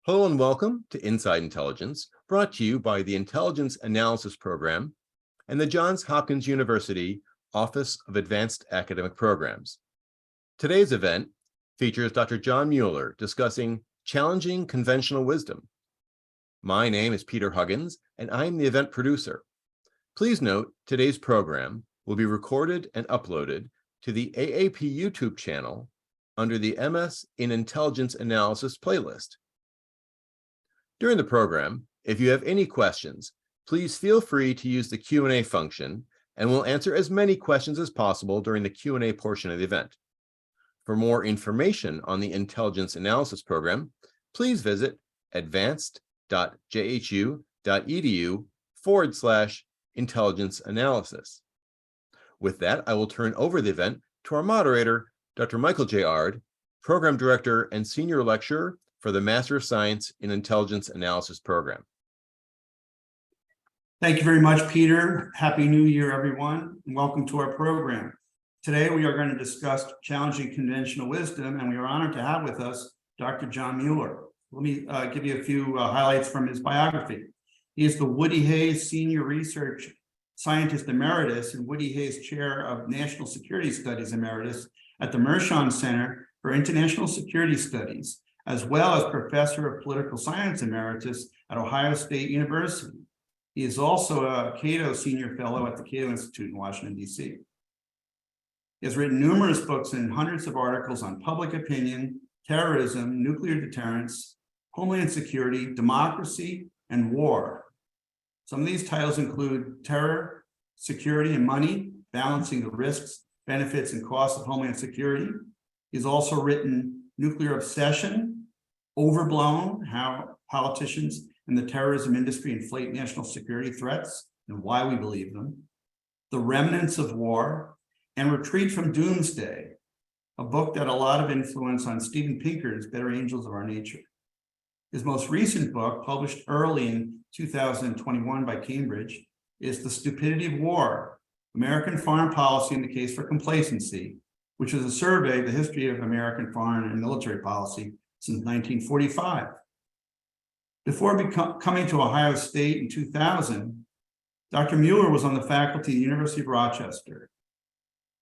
Hello and welcome to Inside Intelligence, brought to you by the Intelligence Analysis Program and the Johns Hopkins University Office of Advanced Academic Programs. Today's event features Dr. John Mueller discussing challenging conventional wisdom. My name is Peter Huggins, and I'm the event producer. Please note today's program will be recorded and uploaded to the AAP YouTube channel under the MS in Intelligence Analysis playlist. During the program, if you have any questions, please feel free to use the Q&A function, and we'll answer as many questions as possible during the Q&A portion of the event. For more information on the Intelligence Analysis Program, please visit advanced.jhu.edu/intelligence analysis. With that, I will turn over the event to our moderator, Dr. Michael J. Ard, Program Director and Senior Lecturer for the Master of Science in Intelligence Analysis Program. Thank you very much, Peter. Happy New Year, everyone, and welcome to our program. Today, we are going to discuss challenging conventional wisdom, and we are honored to have with us Dr. John Mueller. Let me give you a few highlights from his biography. He is the Woody Hayes Senior Research Scientist Emeritus and Woody Hayes Chair of National Security Studies Emeritus at the Mershon Center for International Security Studies, as well as Professor of Political Science Emeritus at Ohio State University. He is also a Cato Senior Fellow at the Cato Institute in Washington, D.C. He has written numerous books and hundreds of articles on public opinion, terrorism, nuclear deterrence, homeland security, democracy, and war. Some of these titles include Terror, Security, and Money, Balancing the Risks, Benefits, and Costs of Homeland Security. He's also written Nuclear Obsession, Overblown, How Politicians and the Terrorism Industry Inflate National Security Threats and Why We Believe Them, The Remnants of War, and Retreat from Doomsday, a book that had a lot of influence on Steven Pinker's Better Angels of Our Nature. His most recent book, published early in 2021 by Cambridge, is The Stupidity of War, American Foreign Policy and the Case for Complacency, which is a survey of the history of American foreign and military policy since 1945. Before coming to Ohio State in 2000, Dr. Mueller was on the faculty at the University of Rochester.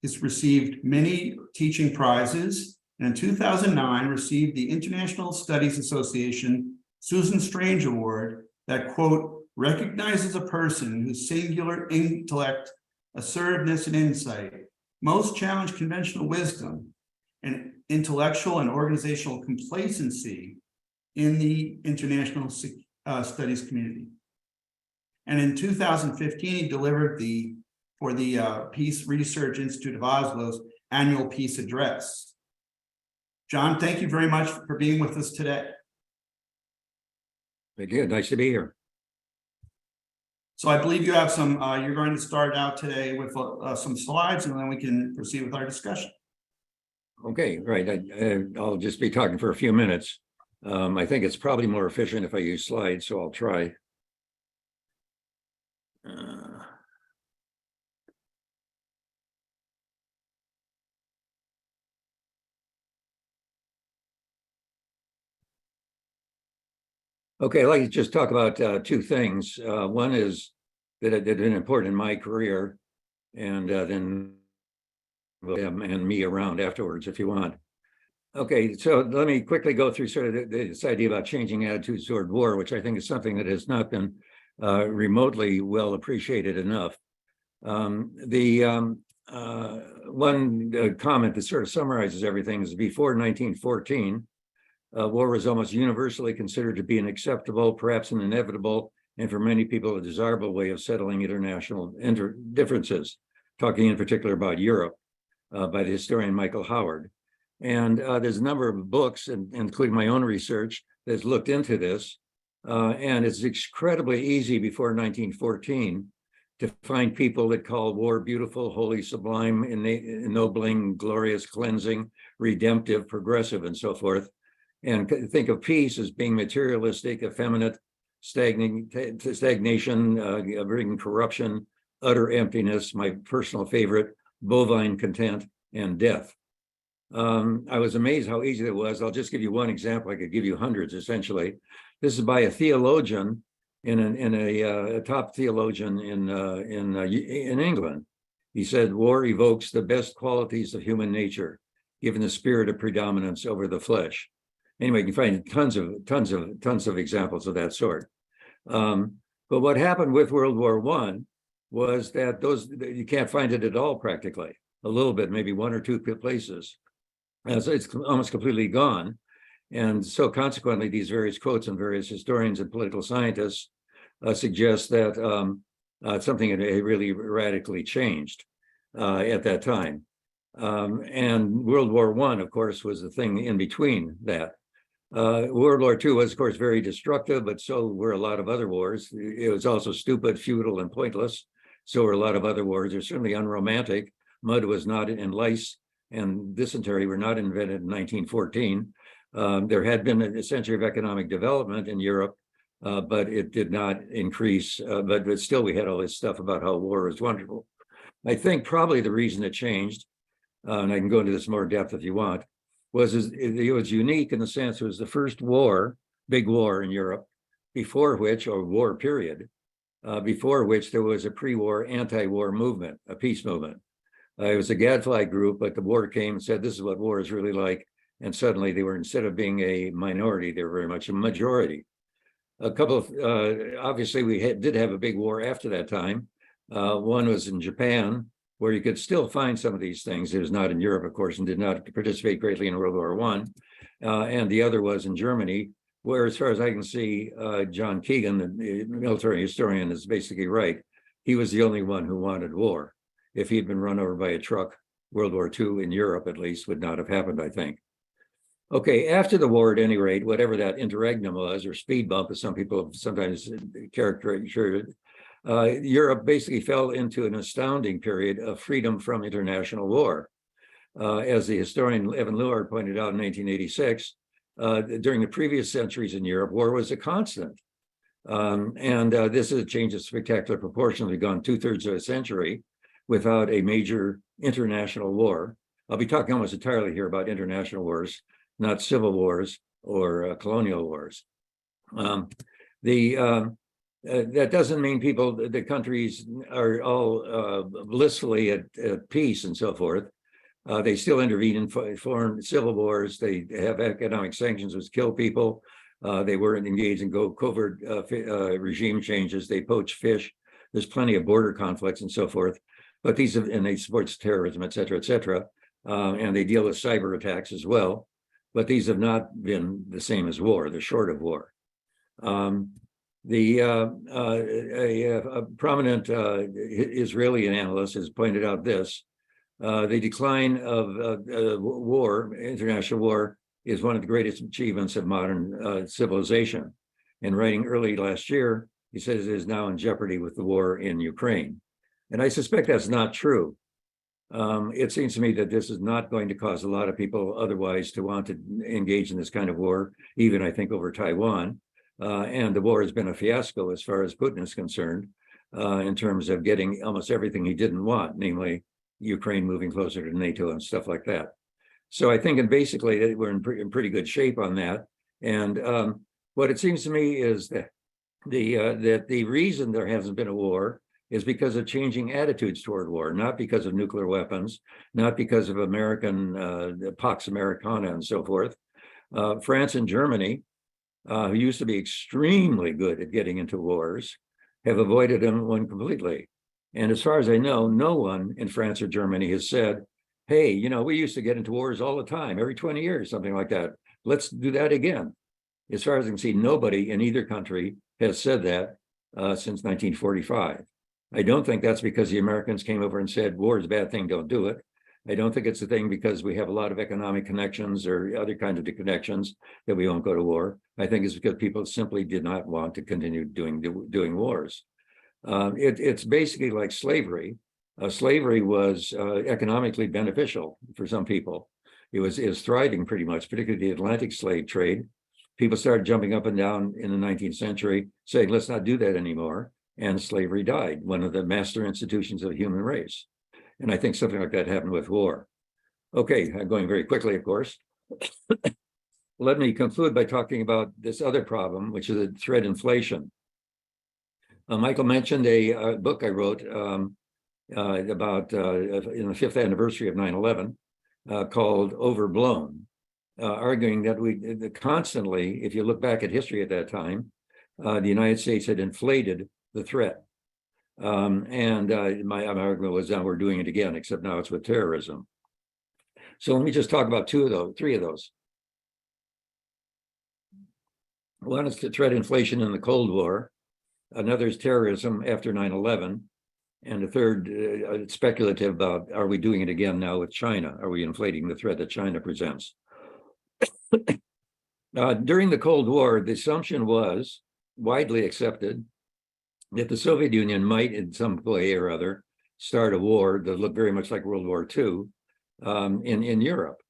He's received many teaching prizes, and in 2009 received the International Studies Association Susan Strange Award that, quote, recognizes a person whose singular intellect, assertiveness, and insight most challenge conventional wisdom and intellectual and organizational complacency in the international studies community. And in 2015, he delivered for the Peace Research Institute of Oslo's annual Peace Address. John, thank you very much for being with us today. Thank you. Nice to be here. So I believe you have some, you're going to start out today with some slides, and then we can proceed with our discussion. Okay, right. I'll just be talking for a few minutes. I think it's probably more efficient if I use slides, so I'll try. Okay, I'd like to just talk about two things. One is that it had been important in my career, and then we'll have and me around afterwards if you want. Okay, so let me quickly go through sort of this idea about changing attitudes toward war, which I think is something that has not been remotely well appreciated enough. One comment that sort of summarizes everything is before 1914, war was almost universally considered to be an acceptable, perhaps an inevitable, and for many people a desirable way of settling international differences, talking in particular about Europe by the historian Michael Howard. And there's a number of books, including my own research, that's looked into this. And it's incredibly easy before 1914 to find people that call war beautiful, holy, sublime, ennobling, glorious, cleansing, redemptive, progressive, and so forth. And think of peace as being materialistic, effeminate, stagnation, bringing corruption, utter emptiness, my personal favorite, bovine content, and death. I was amazed how easy it was. I'll just give you one example. I could give you hundreds, essentially. This is by a theologian a top theologian in England. He said, war evokes the best qualities of human nature, given the spirit of predominance over the flesh. Anyway, you can find tons of examples of that sort. But what happened with World War I was that you can't find it at all practically. A little bit, maybe one or two places. So it's almost completely gone. And so consequently, these various quotes and various historians and political scientists suggest that something had really radically changed at that time. And World War I, of course, was the thing in between that. World War II was, of course, very destructive, but so were a lot of other wars. It was also stupid, futile, and pointless. So were a lot of other wars. They're certainly unromantic. Mud was not, and lice and dysentery were not invented in 1914. There had been a century of economic development in Europe, but it did not increase. But still, we had all this stuff about how war was wonderful. I think probably the reason it changed, and I can go into this more depth if you want, it was unique in the sense it was the first war, big war in Europe, before which, or war period, before which there was a pre-war anti-war movement, a peace movement. It was a gadfly group, but the war came and said, this is what war is really like. And suddenly they were, instead of being a minority, they were very much a majority. A couple of, obviously we did have a big war after that time. One was in Japan, where you could still find some of these things. It was not in Europe, of course, and did not participate greatly in World War I. And the other was in Germany, where, as far as I can see, John Keegan, the military historian, is basically right. He was the only one who wanted war. If he'd been run over by a truck, World War II in Europe, at least, would not have happened, I think. Okay, after the war, at any rate, whatever that interregnum was, or speed bump, as some people have sometimes characterized it, Europe basically fell into an astounding period of freedom from international war. As the historian Evan Luard pointed out in 1986, during the previous centuries in Europe, war was a constant. This has changed in spectacular proportions. We've gone 2/3 of a century without a major international war. I'll be talking almost entirely here about international wars, not civil wars or colonial wars. That doesn't mean the countries are all blissfully at peace and so forth. They still intervene in foreign civil wars. They have economic sanctions which kill people. They were engaged in covert regime changes. They poach fish. There's plenty of border conflicts and so forth. But and they support terrorism, et cetera, and they deal with cyber attacks as well. But these have not been the same as war. They're short of war. A prominent Israeli analyst has pointed out this. The decline of international war, is one of the greatest achievements of modern civilization. In writing early last year, he says it is now in jeopardy with the war in Ukraine. And I suspect that's not true. It seems to me that this is not going to cause a lot of people otherwise to want to engage in this kind of war, even I think over Taiwan. And the war has been a fiasco as far as Putin is concerned, in terms of getting almost everything he didn't want, namely Ukraine moving closer to NATO and stuff like that. So I think, and basically, we're in pretty good shape on that. And what it seems to me is that the reason there hasn't been a war is because of changing attitudes toward war, not because of nuclear weapons, not because of American Pax Americana and so forth. France and Germany, who used to be extremely good at getting into wars, have avoided one completely. And as far as I know, no one in France or Germany has said, hey, we used to get into wars all the time, every 20 years, something like that. Let's do that again. As far as I can see, nobody in either country has said that since 1945. I don't think that's because the Americans came over and said, war is a bad thing, don't do it. I don't think it's a thing because we have a lot of economic connections or other kinds of connections that we won't go to war. I think it's because people simply did not want to continue doing wars. It's basically like slavery. Slavery was economically beneficial for some people. It was thriving pretty much, particularly the Atlantic slave trade. People started jumping up and down in the 19th century saying, let's not do that anymore. And slavery died, one of the master institutions of the human race. And I think something like that happened with war. Okay, I'm going very quickly, of course. Let me conclude by talking about this other problem, which is the threat inflation. Michael mentioned a book I wrote about in the 5th anniversary of 9/11 called Overblown, arguing that we constantly, if you look back at history at that time, the United States had inflated the threat. My argument was now we're doing it again, except now it's with terrorism. So let me just talk about three of those. One is the threat inflation in the Cold War. Another is terrorism after 9/11. And the third, speculative about, are we doing it again now with China? Are we inflating the threat that China presents? During the Cold War, the assumption was widely accepted that the Soviet Union might, in some way or other, start a war that looked very much like World War II in Europe.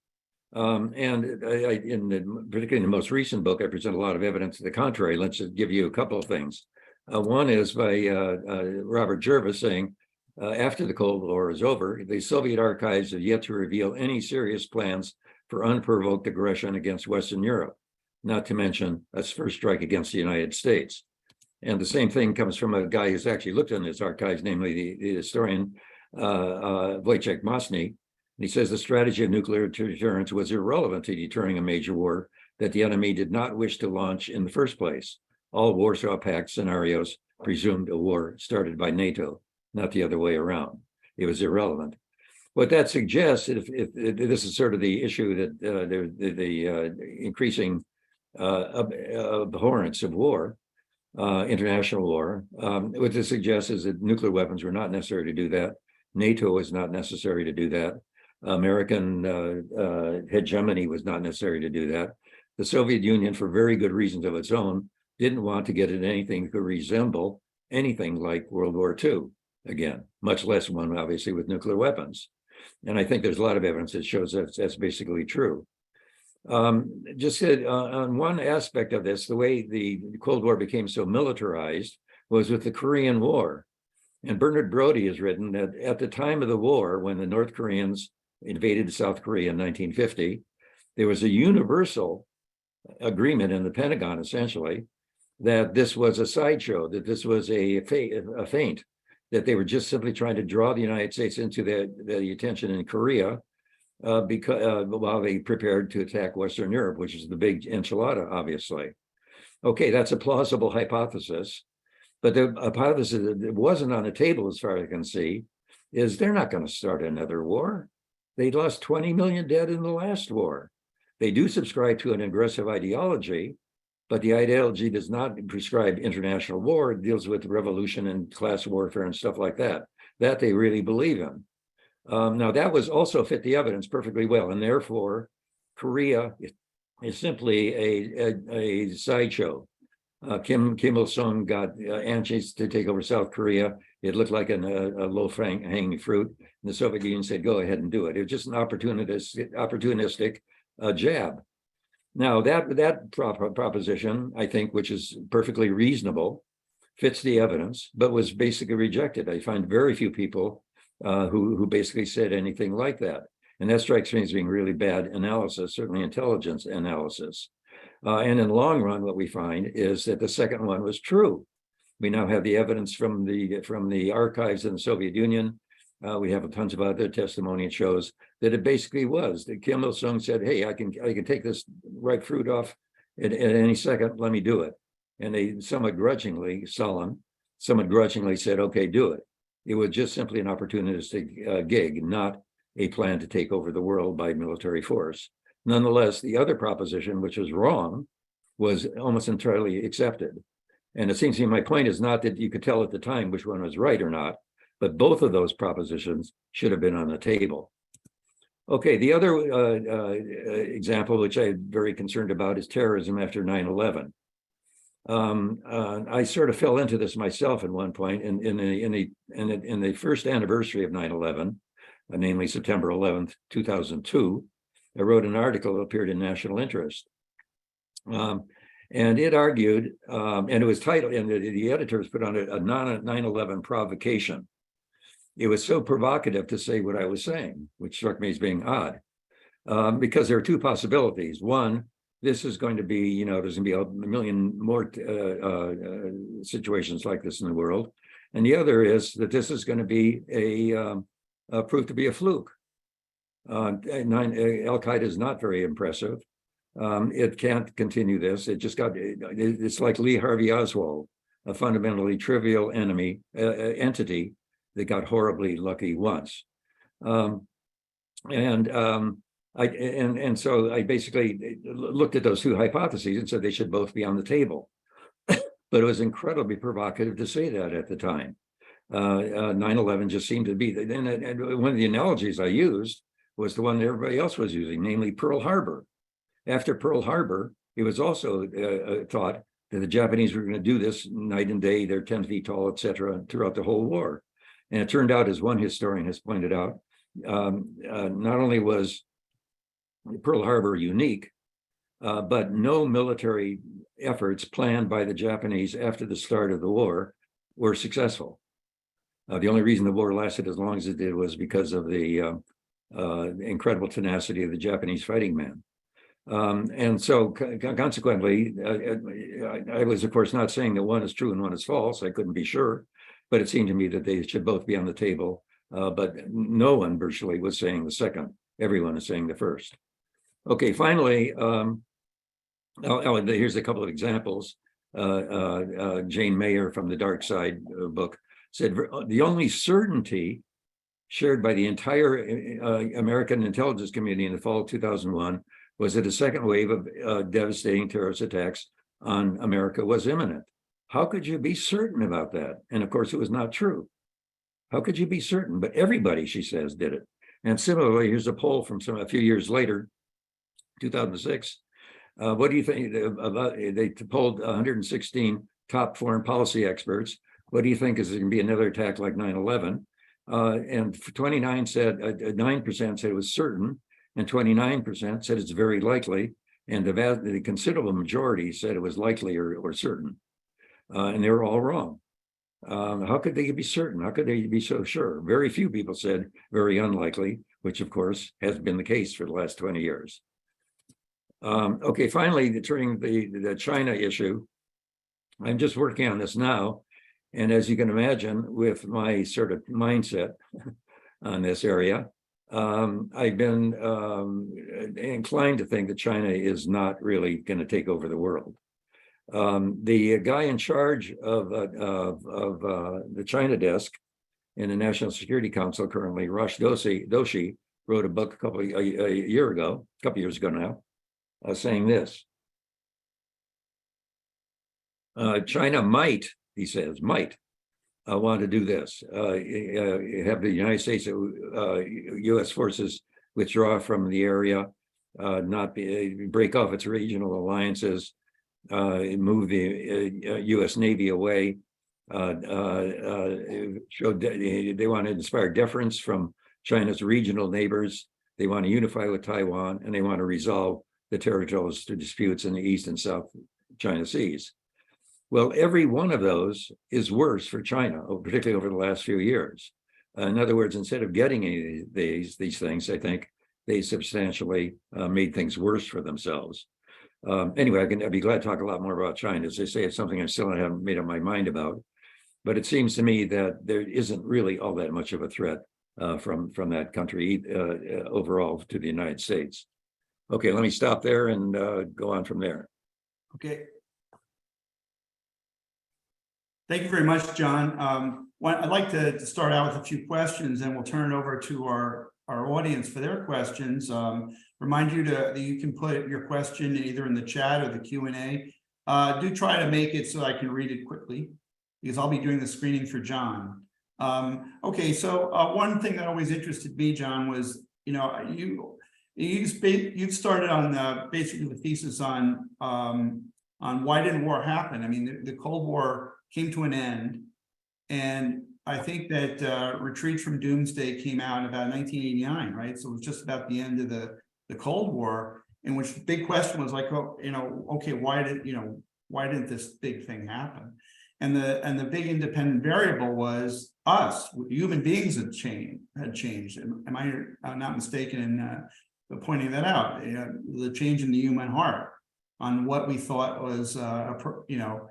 Particularly in the most recent book, I present a lot of evidence to the contrary. Let's just give you a couple of things. One is by Robert Jervis saying, after the Cold War is over, the Soviet archives have yet to reveal any serious plans for unprovoked aggression against Western Europe, not to mention a first strike against the United States. And the same thing comes from a guy who's actually looked in his archives, namely the historian Wojciech Mosny. He says the strategy of nuclear deterrence was irrelevant to deterring a major war that the enemy did not wish to launch in the first place. All Warsaw Pact scenarios presumed a war started by NATO, not the other way around. It was irrelevant. What that suggests, if this is sort of the issue that the increasing abhorrence of war, international war, what this suggests is that nuclear weapons were not necessary to do that. NATO is not necessary to do that. American hegemony was not necessary to do that. The Soviet Union, for very good reasons of its own, didn't want to get in anything that could resemble anything like World War II again, much less one, obviously, with nuclear weapons. And I think there's a lot of evidence that shows that that's basically true. Just on one aspect of this, the way the Cold War became so militarized was with the Korean War. And Bernard Brody has written that at the time of the war, when the North Koreans invaded South Korea in 1950, there was a universal agreement in the Pentagon, essentially, that this was a sideshow, that this was a feint, that they were just simply trying to draw the United States into the attention in Korea because while they prepared to attack Western Europe, which is the big enchilada, obviously. Okay, that's a plausible hypothesis, but the hypothesis that wasn't on the table, as far as I can see, is they're not going to start another war. They lost 20 million dead in the last war. They do subscribe to an aggressive ideology, but the ideology does not prescribe international war. It deals with revolution and class warfare and stuff like that. That they really believe in. Now, that was also fit the evidence perfectly well, and therefore, Korea is simply a sideshow. Kim Il-sung got anxious to take over South Korea. It looked like a low-hanging fruit. And the Soviet Union said, go ahead and do it. It was just an opportunistic jab. Now, that proposition, I think, which is perfectly reasonable, fits the evidence, but was basically rejected. I find very few people who basically said anything like that. And that strikes me as being really bad analysis, certainly intelligence analysis. And in the long run, what we find is that the second one was true. We now have the evidence from the archives in the Soviet Union. We have tons of other testimony. It shows that it basically was that Kim Il-sung said, "Hey, I can take this ripe fruit off at any second. Let me do it." And they somewhat grudgingly said, "Okay, do it." It was just simply an opportunistic gig, not a plan to take over the world by military force. Nonetheless, the other proposition, which was wrong, was almost entirely accepted. And it seems to me my point is not that you could tell at the time which one was right or not, but both of those propositions should have been on the table. Okay, the other example, which I'm very concerned about, is terrorism after 9/11. I sort of fell into this myself at one point in the first anniversary of 9/11, namely September 11th, 2002. I wrote an article that appeared in National Interest. And it argued, and it was titled, and the editors put on it, a 9/11 provocation. It was so provocative to say what I was saying, which struck me as being odd. because there are two possibilities. One, this is going to be, there's going to be a million more situations like this in the world. And the other is that this is going to be proved to be a fluke. Al-Qaeda is not very impressive. It can't continue this. It's like Lee Harvey Oswald, a fundamentally trivial entity that got horribly lucky once. So I basically looked at those two hypotheses and said they should both be on the table. But it was incredibly provocative to say that at the time. 9/11 just seemed to be, and one of the analogies I used was the one that everybody else was using, namely Pearl Harbor. After Pearl Harbor, it was also thought that the Japanese were going to do this night and day, they're 10 feet tall, et cetera, throughout the whole war. And it turned out, as one historian has pointed out, not only was Pearl Harbor unique, but no military efforts planned by the Japanese after the start of the war were successful. The only reason the war lasted as long as it did was because of the incredible tenacity of the Japanese fighting man. And so consequently, I was, of course, not saying that one is true and one is false. I couldn't be sure, but it seemed to me that they should both be on the table. But no one virtually was saying the second. Everyone is saying the first. Okay, finally, here's a couple of examples. Jane Mayer from the Dark Side book said, the only certainty shared by the entire American intelligence community in the fall of 2001 was that a second wave of devastating terrorist attacks on America was imminent. How could you be certain about that? And of course, it was not true. How could you be certain? But everybody, she says, did it. And similarly, here's a poll from a few years later, 2006. What do you think about? They polled 116 top foreign policy experts. What do you think is going to be another attack like 9/11? And 9% said it was certain, and 29% said it's very likely, and the considerable majority said it was likely or certain, and they were all wrong. How could they be certain? How could they be so sure? Very few people said very unlikely, which of course has been the case for the last 20 years. Okay, finally, turning the China issue, I'm just working on this now. And as you can imagine, with my sort of mindset on this area, I've been inclined to think that China is not really going to take over the world. The guy in charge of the China desk in the National Security Council currently, Rosh Doshi, wrote a book a couple years ago now, saying this. China might, he says, want to do this, have the United States, U.S. forces withdraw from the area, break off its regional alliances, move the U.S. Navy away, they want to inspire deference from China's regional neighbors. They want to unify with Taiwan, and they want to resolve the territorial disputes in the East and South China Seas. Well, every one of those is worse for China, particularly over the last few years. In other words, instead of getting any of these things, I think they substantially made things worse for themselves. Anyway, I'd be glad to talk a lot more about China. As I say, it's something I still haven't made up my mind about. But it seems to me that there isn't really all that much of a threat from that country overall to the United States. Okay, let me stop there and go on from there. Okay. Thank you very much, John. I'd like to start out with a few questions, and we'll turn it over to our audience for their questions. Remind you that you can put your question either in the chat or the Q&A. Do try to make it so I can read it quickly, because I'll be doing the screening for John. Okay, so one thing that always interested me, John, was you've started on basically the thesis on why didn't war happen. I mean, the Cold War came to an end, and I think that Retreat from Doomsday came out in about 1989, right? So it was just about the end of the Cold War, in which the big question was like, oh, okay, why didn't this big thing happen? And the big independent variable was us. Human beings had changed. Am I not mistaken in pointing that out, the change in the human heart on what we thought was, the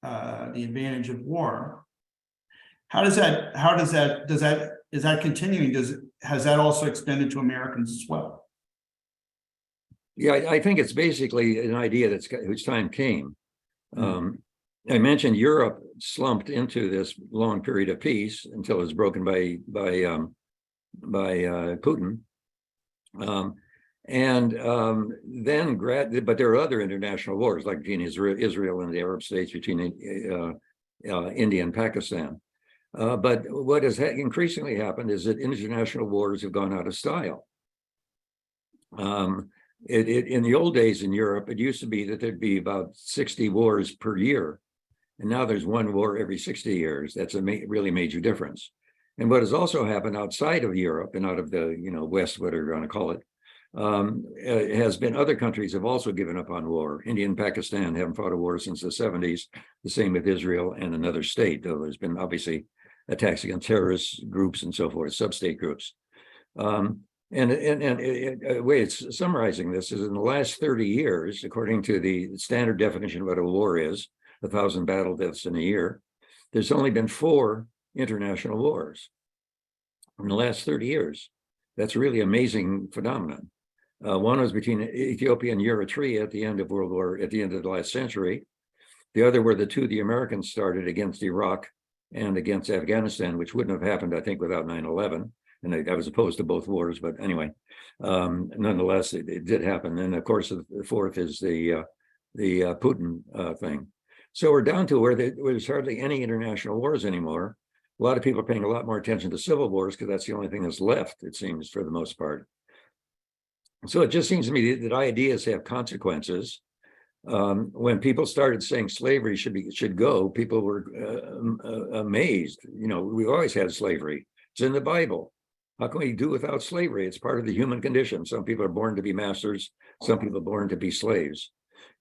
advantage of war. Is that continuing? Has that also extended to Americans as well? Yeah, I think it's basically an idea whose time came. I mentioned Europe slumped into this long period of peace until it was broken by Putin. But there are other international wars, like between Israel and the Arab states, between India and Pakistan. But what has increasingly happened is that international wars have gone out of style. In the old days in Europe, it used to be that there'd be about 60 wars per year. And now there's one war every 60 years. That's a really major difference. And what has also happened outside of Europe and out of the West, whatever you want to call it, has been other countries have also given up on war. India and Pakistan haven't fought a war since the 70s. The same with Israel and another state, though there's been obviously attacks against terrorist groups and so forth, sub-state groups. A way it's summarizing this is in the last 30 years, according to the standard definition of what a war is, 1,000 battle deaths in a year, there's only been 4 international wars in the last 30 years. That's a really amazing phenomenon. One was between Ethiopia and Eritrea at the end of the last century. The other were the 2 the Americans started against Iraq and against Afghanistan, which wouldn't have happened, I think, without 9/11. And I was opposed to both wars, but anyway, nonetheless, it did happen. And of course, the 4th is the Putin thing. So we're down to where there's hardly any international wars anymore. A lot of people are paying a lot more attention to civil wars because that's the only thing that's left, it seems, for the most part. So it just seems to me that ideas have consequences. When people started saying slavery should go, people were amazed. We've always had slavery. It's in the Bible. How can we do without slavery? It's part of the human condition. Some people are born to be masters. Some people are born to be slaves.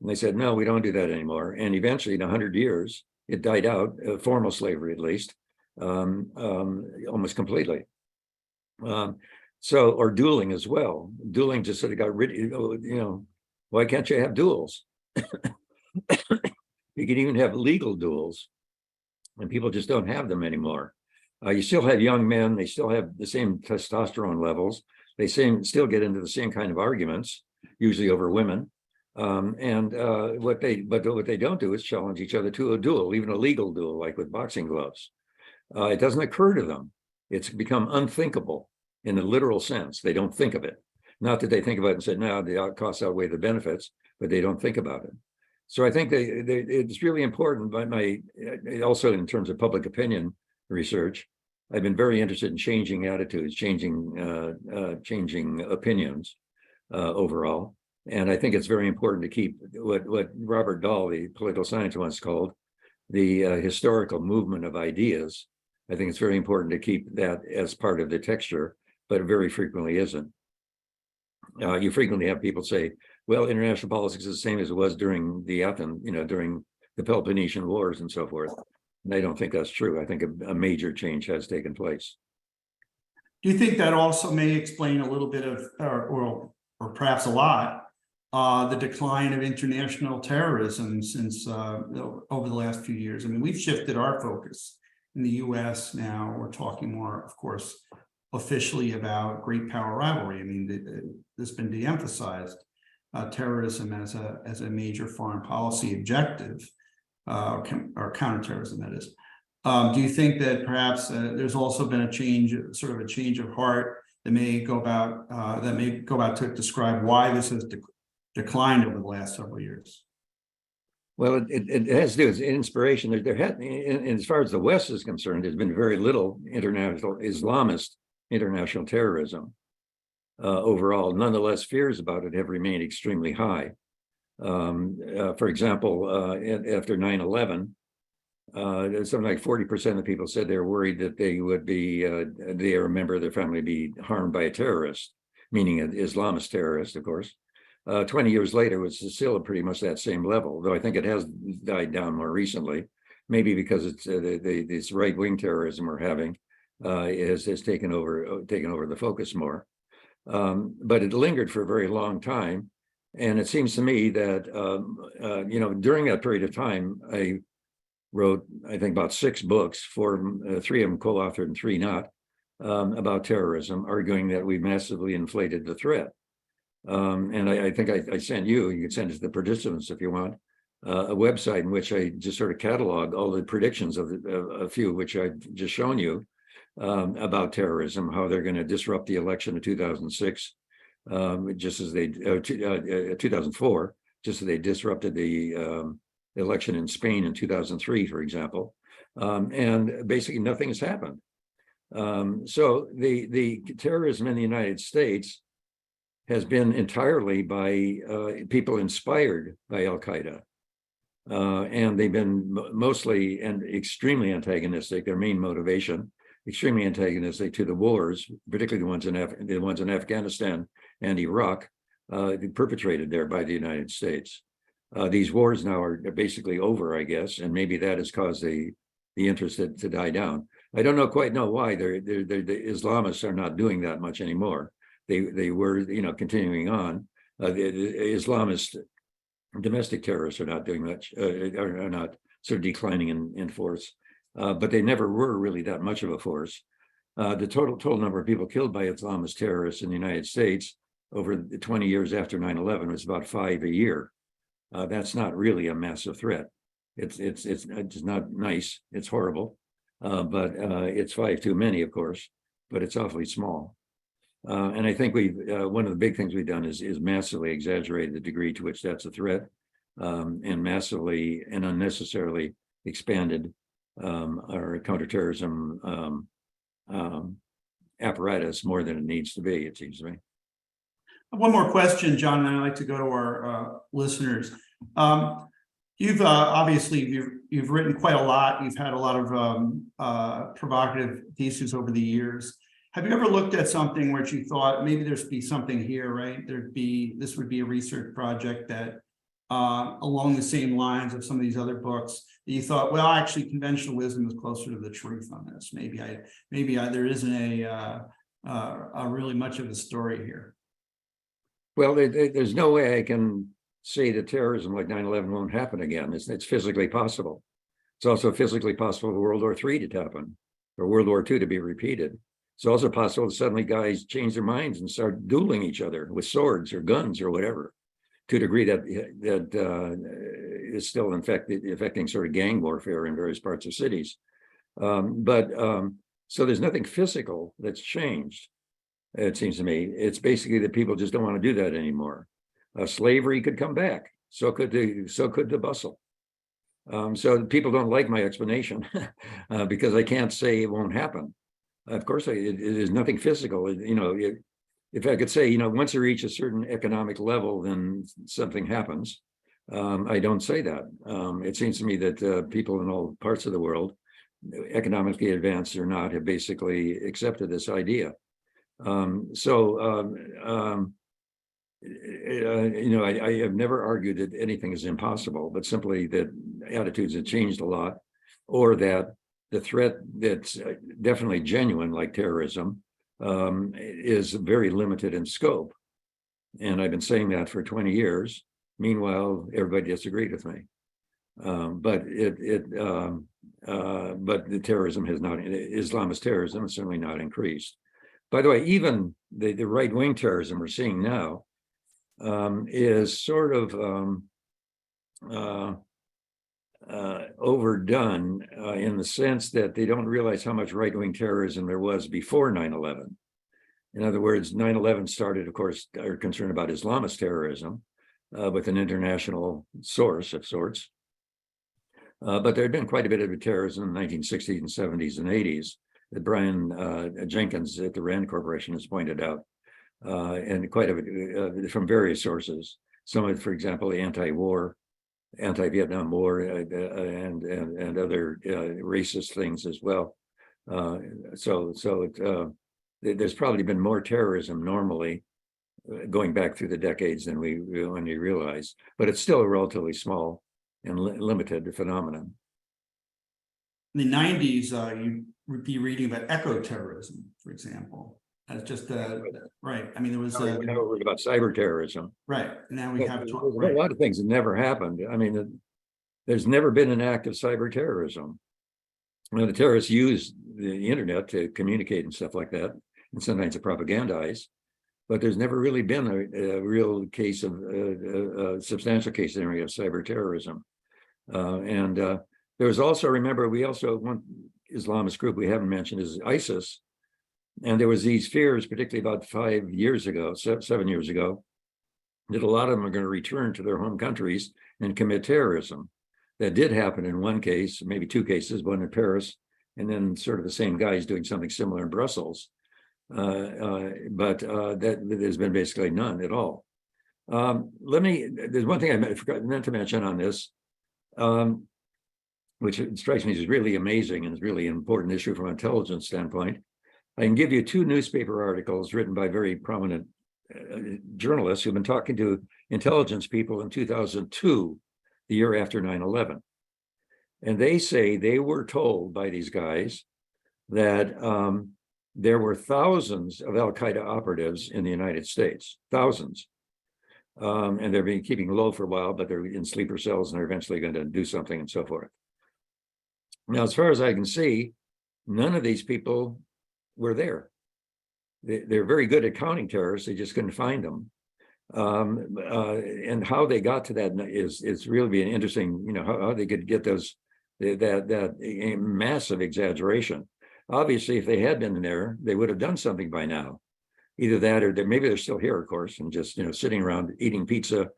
And they said, no, we don't do that anymore. And eventually, in 100 years, it died out, formal slavery at least, almost completely. Or dueling as well. Dueling just sort of got rid of, why can't you have duels? You can even have legal duels, and people just don't have them anymore. You still have young men, they still have the same testosterone levels. They still get into the same kind of arguments, usually over women. What they don't do is challenge each other to a duel, even a legal duel, like with boxing gloves. It doesn't occur to them. It's become unthinkable in the literal sense. They don't think of it. Not that they think about it and say, no, the costs outweigh the benefits, but they don't think about it. So I think it's really important, but also in terms of public opinion research, I've been very interested in changing attitudes, changing opinions overall. And I think it's very important to keep what Robert Dahl, the political scientist, once called the historical movement of ideas. I think it's very important to keep that as part of the texture, but it very frequently isn't. You frequently have people say, well, international politics is the same as it was during during the Peloponnesian Wars and so forth. And I don't think that's true. I think a major change has taken place. Do you think that also may explain a little bit of, or perhaps a lot, the decline of international terrorism since over the last few years? I mean, we've shifted our focus in the U.S. now. We're talking more, of course, officially about great power rivalry. I mean, this has been de-emphasized, terrorism as a major foreign policy objective, or counterterrorism, that is. Do you think that perhaps there's also been a change of heart that may go about to describe why this has declined over the last several years? Well, it has to do with inspiration. As far as the West is concerned, there's been very little international Islamist international terrorism overall. Nonetheless, fears about it have remained extremely high. For example, after 9/11, something like 40% of people said they were worried that they would be, they or a member of their family be harmed by a terrorist, meaning an Islamist terrorist, of course. 20 years later, it was still pretty much that same level, though I think it has died down more recently, maybe because it's this right-wing terrorism we're having has taken over the focus more. But it lingered for a very long time. And it seems to me that, during that period of time, I wrote, I think, about 6 books, 3 of them co-authored and 3 not, about terrorism, arguing that we massively inflated the threat. And I think I sent you can send it to the participants if you want, a website in which I just sort of catalog all the predictions of a few, which I've just shown you, about terrorism, how they're going to disrupt the election of 2006, just as they 2004, just as they disrupted the election in Spain in 2003, for example. And basically nothing has happened. So the terrorism in the United States has been entirely by people inspired by Al-Qaeda. And they've been mostly and extremely antagonistic, their main motivation, extremely antagonistic to the wars, particularly the ones in Afghanistan and Iraq, perpetrated there by the United States. These wars now are basically over, I guess, and maybe that has caused the interest to die down. I don't quite know why. The Islamists are not doing that much anymore. They were, continuing on. The Islamist domestic terrorists are not doing much, are not sort of declining in force, but they never were really that much of a force. The total number of people killed by Islamist terrorists in the United States over the 20 years after 9/11 was about 5 a year. That's not really a massive threat. It's not nice. It's horrible, but it's 5 too many, of course. But it's awfully small. And I think one of the big things we've done is massively exaggerated the degree to which that's a threat, and massively and unnecessarily expanded our counterterrorism apparatus more than it needs to be, it seems to me. One more question, John, and I'd like to go to our listeners. You've obviously you've written quite a lot. You've had a lot of provocative pieces over the years. Have you ever looked at something where you thought maybe there'd be something here, right? This would be a research project that along the same lines of some of these other books that you thought, well, actually conventional wisdom is closer to the truth on this. Maybe there isn't a really much of a story here. Well, there's no way I can say that terrorism like 9/11 won't happen again. It's physically possible. It's also physically possible for World War III to happen, or World War II to be repeated. It's also possible that suddenly guys change their minds and start dueling each other with swords or guns or whatever, to a degree that is still affecting sort of gang warfare in various parts of cities. So there's nothing physical that's changed, it seems to me. It's basically that people just don't want to do that anymore. Slavery could come back. So could the bustle. So people don't like my explanation because I can't say it won't happen. Of course, it is nothing physical. If I could say, once you reach a certain economic level, then something happens. I don't say that. It seems to me that people in all parts of the world, economically advanced or not, have basically accepted this idea. I have never argued that anything is impossible, but simply that attitudes have changed a lot, or that the threat that's definitely genuine, like terrorism, is very limited in scope. And I've been saying that for 20 years. Meanwhile, everybody disagreed with me. But the terrorism has not, Islamist terrorism has certainly not increased. By the way, even the right-wing terrorism we're seeing now is sort of overdone in the sense that they don't realize how much right-wing terrorism there was before 9/11. In other words, 9/11 started, of course, our concern about Islamist terrorism with an international source of sorts. But there had been quite a bit of terrorism in the 1960s and 70s and 80s that Brian Jenkins at the RAND Corporation has pointed out, and quite a bit from various sources. Some of it, for example, the anti-Vietnam War, and other racist things as well. There's probably been more terrorism normally going back through the decades than we realize, but it's still a relatively small and limited phenomenon. In the 90s, you'd be reading about echoterrorism, for example. It's just right. I mean, there was Now we're worried about cyber terrorism. right. Now we have There's right. a lot of things that never happened. I mean, there's never been an act of cyber terrorism. The terrorists use the internet to communicate and stuff like that, and sometimes to propagandize. But there's never really been a real case of a substantial case in the area of cyber terrorism. There was also, remember, we also, one Islamist group we haven't mentioned is ISIS. And there was these fears, particularly about 7 years ago, that a lot of them are going to return to their home countries and commit terrorism. That did happen in one case, maybe two cases, one in Paris, and then sort of the same guys doing something similar in Brussels. But there's been basically none at all. There's one thing I meant to mention on this, which strikes me as really amazing and is really an important issue from an intelligence standpoint. I can give you two newspaper articles written by very prominent journalists who've been talking to intelligence people in 2002, the year after 9/11. And they say they were told by these guys that there were thousands of Al-Qaeda operatives in the United States, thousands. And they've been keeping low for a while, but they're in sleeper cells and they're eventually going to do something and so forth. Now, as far as I can see, none of these people were there. They're very good at counting terrorists. They just couldn't find them. And how they got to that is really an interesting, how they could get that massive exaggeration. Obviously, if they had been there, they would have done something by now. Either that, or maybe they're still here, of course, and just sitting around eating pizza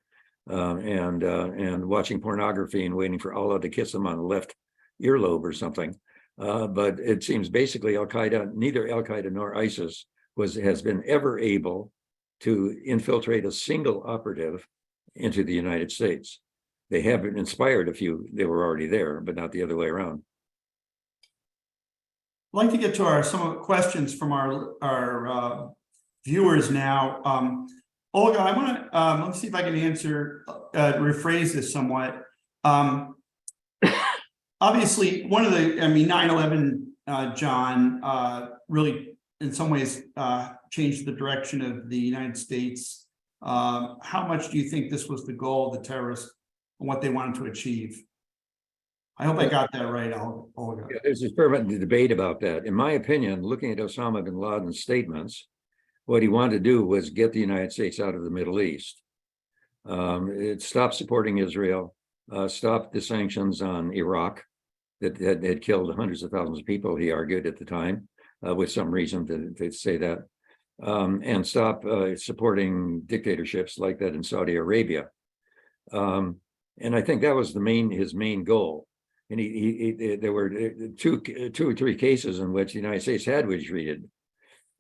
and watching pornography and waiting for Allah to kiss them on the left earlobe or something. But it seems basically Al-Qaeda, neither Al-Qaeda nor ISIS has been ever able to infiltrate a single operative into the United States. They have inspired a few, they were already there, but not the other way around. I'd like to get to some questions from our viewers now. Olga, I want to let's see if I can rephrase this somewhat. Obviously, 9/11, John, really in some ways changed the direction of the United States. How much do you think this was the goal of the terrorists and what they wanted to achieve? I hope I got that right, Olga. Yeah, there's this permanent debate about that. In my opinion, looking at Osama bin Laden's statements, what he wanted to do was get the United States out of the Middle East. Stop supporting Israel, stop the sanctions on Iraq that had killed hundreds of thousands of people, he argued at the time, with some reason to say that, and stop supporting dictatorships like that in Saudi Arabia. And I think that was his main goal. And there were two or three cases in which the United States had retreated.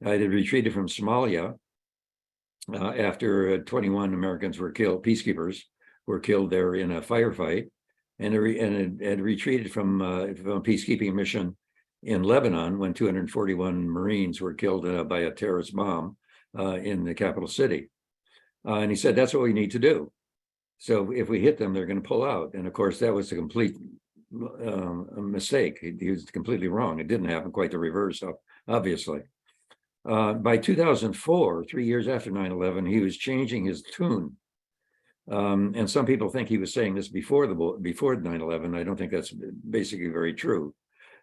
It had retreated from Somalia after 21 Americans were killed, peacekeepers were killed there in a firefight, and it had retreated from a peacekeeping mission in Lebanon when 241 Marines were killed by a terrorist bomb in the capital city. And he said, that's what we need to do. So if we hit them, they're going to pull out. And of course, that was a complete mistake. He was completely wrong. It didn't happen, quite the reverse, obviously. By 2004, 3 years after 9/11, he was changing his tune. And some people think he was saying this before 9/11. I don't think that's basically very true.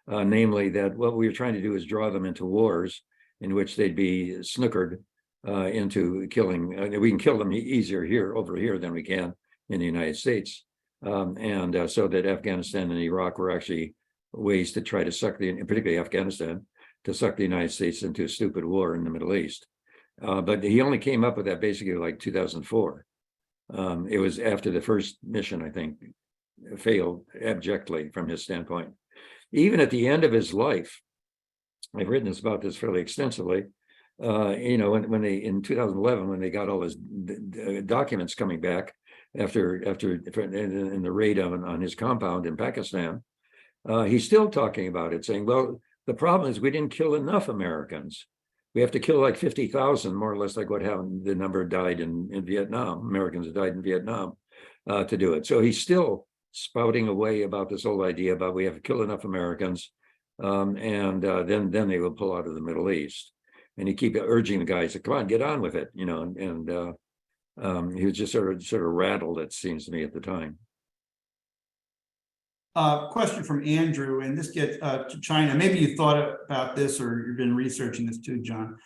Namely, that what we were trying to do is draw them into wars in which they'd be snookered into killing. We can kill them easier over here than we can in the United States. So that Afghanistan and Iraq were actually ways to try to particularly Afghanistan, to suck the United States into a stupid war in the Middle East. But he only came up with that basically like 2004. It was after the first mission, I think, failed abjectly from his standpoint. Even at the end of his life, I've written about this fairly extensively. When they in 2011, when they got all his documents coming back after in the raid on his compound in Pakistan, he's still talking about it, saying, well, the problem is we didn't kill enough Americans. We have to kill like 50,000, more or less like what happened, the number died in Vietnam, Americans that died in Vietnam to do it. So he's still spouting away about this whole idea about we have to kill enough Americans, and then they will pull out of the Middle East. and he keep urging the guys to come on, get on with it, you know, and he was just sort of rattled, it seems to me, at the time. Question from Andrew, and this gets to China. Maybe you thought about this or you've been researching this too, John.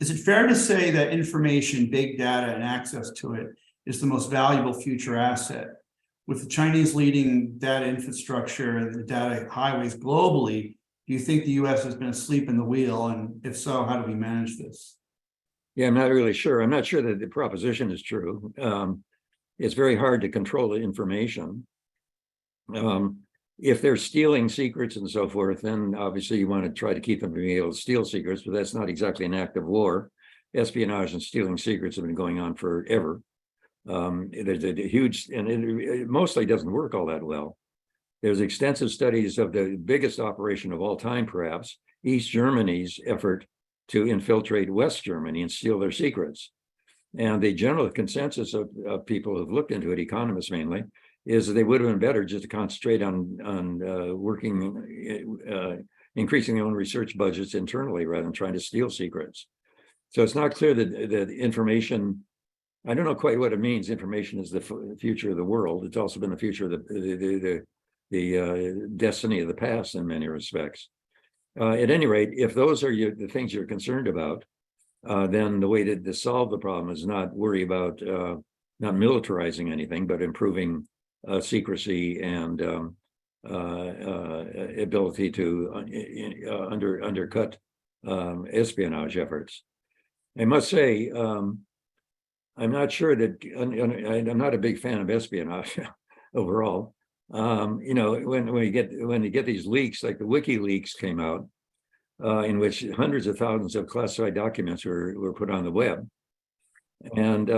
Is it fair to say that information, big data, and access to it is the most valuable future asset? With the Chinese leading data infrastructure and the data highways globally, do you think the US has been asleep in the wheel? And if so, how do we manage this? Yeah, I'm not really sure. I'm not sure that the proposition is true. It's very hard to control the information. If they're stealing secrets and so forth, then obviously you want to try to keep them from being able to steal secrets, but that's not exactly an act of war. Espionage and stealing secrets have been going on forever. There's a huge, and it mostly doesn't work all that well. There's extensive studies of the biggest operation of all time, perhaps, East Germany's effort to infiltrate West Germany and steal their secrets. And the general consensus of people who've looked into it, economists mainly, is that they would have been better just to concentrate on increasing their own research budgets internally rather than trying to steal secrets. So it's not clear that information, I don't know quite what it means. Information is the future of the world. It's also been the future of the destiny of the past in many respects. At any rate, if those are the things you're concerned about, then the way to solve the problem is not worry about not militarizing anything, but improving secrecy and ability to undercut espionage efforts. I must say, I'm not sure that I'm not a big fan of espionage overall. You know, when you get these leaks, like the WikiLeaks came out, in which hundreds of thousands of classified documents were put on the web, and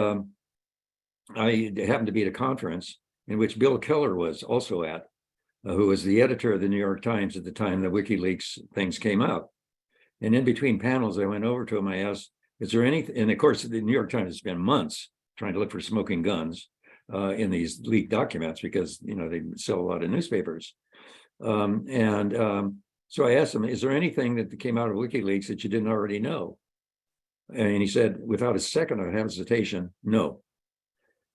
I happened to be at a conference in which Bill Keller was also at, who was the editor of the New York Times at the time the WikiLeaks things came out. And in between panels, I went over to him. I asked, "Is there anything?" And of course, the New York Times has spent months trying to look for smoking guns in these leaked documents because, you know, they sell a lot of newspapers. So I asked him, "Is there anything that came out of WikiLeaks that you didn't already know?" And he said, without a second of hesitation, no.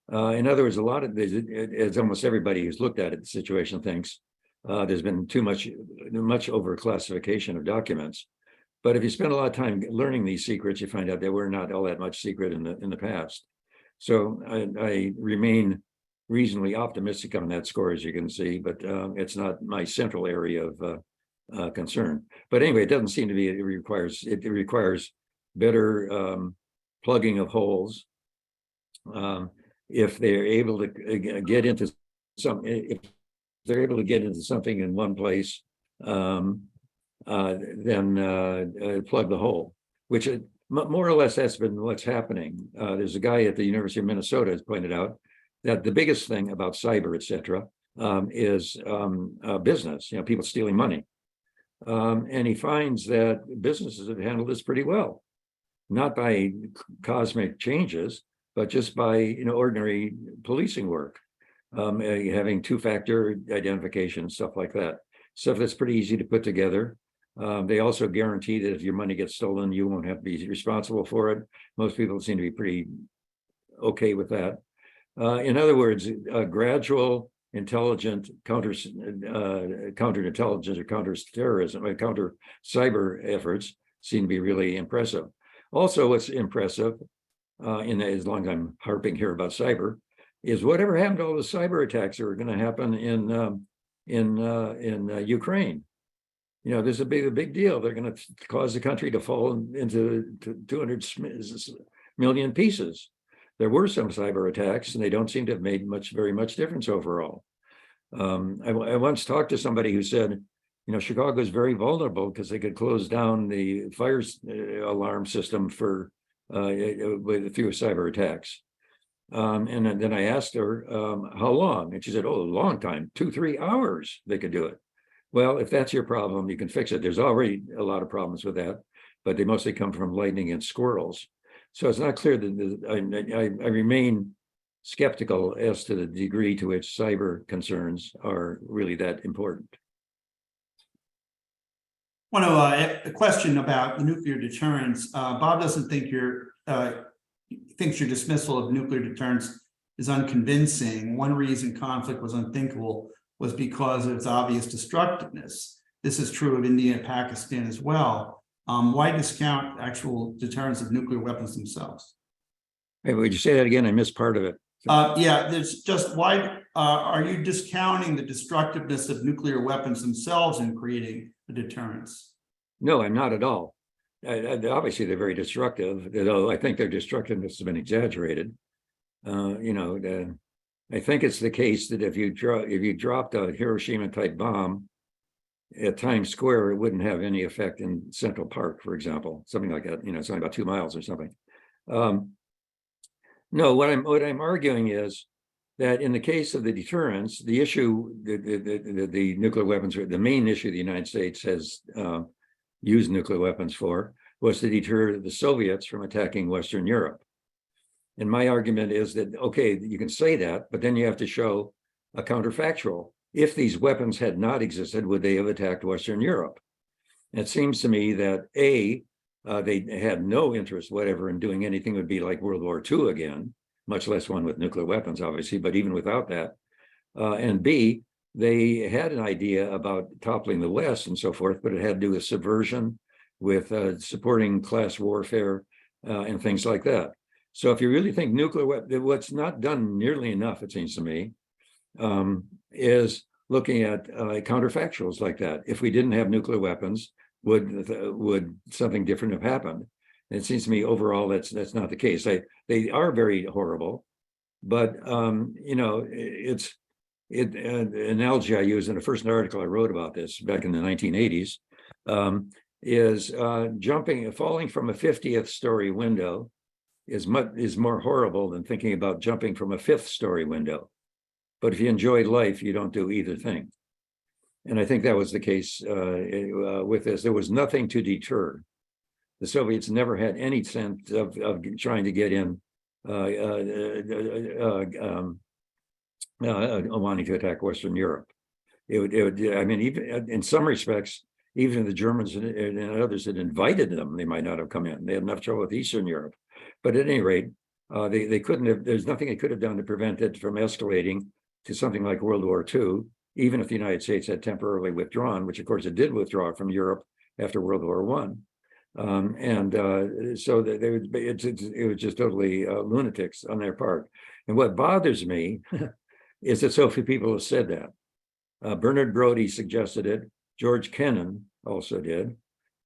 In other words, as almost everybody who's looked at it, the situation thinks, there's been too much overclassification of documents. But if you spend a lot of time learning these secrets, you find out they were not all that much secret in the past. So I remain reasonably optimistic on that score, as you can see, but it's not my central area of concern. But anyway, it doesn't seem to be. It requires better plugging of holes. If they're able to get into if they're able to get into something in one place, then plug the hole, which more or less has been what's happening. There's a guy at the University of Minnesota has pointed out that the biggest thing about cyber, et cetera, is business, you know, people stealing money. And he finds that businesses have handled this pretty well, not by cosmic changes, but just by, you know, ordinary policing work, having two-factor identification, stuff like that. Stuff that's pretty easy to put together. They also guarantee that if your money gets stolen, you won't have to be responsible for it. Most people seem to be pretty okay with that. In other words, gradual, intelligent counterintelligence or counterterrorism, counter cyber efforts seem to be really impressive. Also, what's impressive, as long as I'm harping here about cyber, is whatever happened to all the cyber attacks that are going to happen in Ukraine. You know, this is a big deal. They're going to cause the country to fall into 200 million pieces. There were some cyber attacks, and they don't seem to have made very much difference overall. I once talked to somebody who said, you know, Chicago is very vulnerable because they could close down the fire alarm system with a few cyber attacks. And then I asked her, how long? And she said, oh, a long time, 2-3 hours they could do it. Well, if that's your problem, you can fix it. There's already a lot of problems with that, but they mostly come from lightning and squirrels. So it's not clear that I remain skeptical as to the degree to which cyber concerns are really that important. Want to a question about the nuclear deterrence. Bob doesn't think thinks your dismissal of nuclear deterrence is unconvincing. One reason conflict was unthinkable was because of its obvious destructiveness. This is true of India and Pakistan as well. Why discount actual deterrence of nuclear weapons themselves? Hey, would you say that again? I missed part of it. Yeah, there's just why are you discounting the destructiveness of nuclear weapons themselves in creating a deterrence? No, I'm not at all. Obviously, they're very destructive, though I think their destructiveness has been exaggerated. I think it's the case that if you dropped a Hiroshima type bomb at Times Square, it wouldn't have any effect in Central Park, for example, something like that. It's only about 2 miles or something. No, what I'm arguing is that in the case of the deterrence, the issue, the nuclear weapons, the main issue the United States has used nuclear weapons for was to deter the Soviets from attacking Western Europe. And my argument is that, okay, you can say that, but then you have to show a counterfactual. If these weapons had not existed, would they have attacked Western Europe? And it seems to me that A, they had no interest whatever in doing anything that would be like World War II again, much less one with nuclear weapons, obviously, but even without that. And B, they had an idea about toppling the West and so forth, but it had to do with subversion, with supporting class warfare and things like that. So if you really think nuclear weapons, what's not done nearly enough, it seems to me, is looking at counterfactuals like that. If we didn't have nuclear weapons, would something different have happened? And it seems to me overall that's not the case. They are very horrible, but it's an analogy I use in the first article I wrote about this back in the 1980s is falling from a 50th story window is more horrible than thinking about jumping from a 5th story window. But if you enjoy life, you don't do either thing. And I think that was the case with this. There was nothing to deter. The Soviets never had any sense of trying to get in, wanting to attack Western Europe. I mean, even in some respects, even if the Germans and others had invited them, they might not have come in. They had enough trouble with Eastern Europe. But at any rate, they couldn't have, there's nothing they could have done to prevent it from escalating to something like World War II, even if the United States had temporarily withdrawn, which of course it did withdraw from Europe after World War I. So it was just totally lunatics on their part. And what bothers me is that so few people have said that. Bernard Brodie suggested it. George Kennan also did.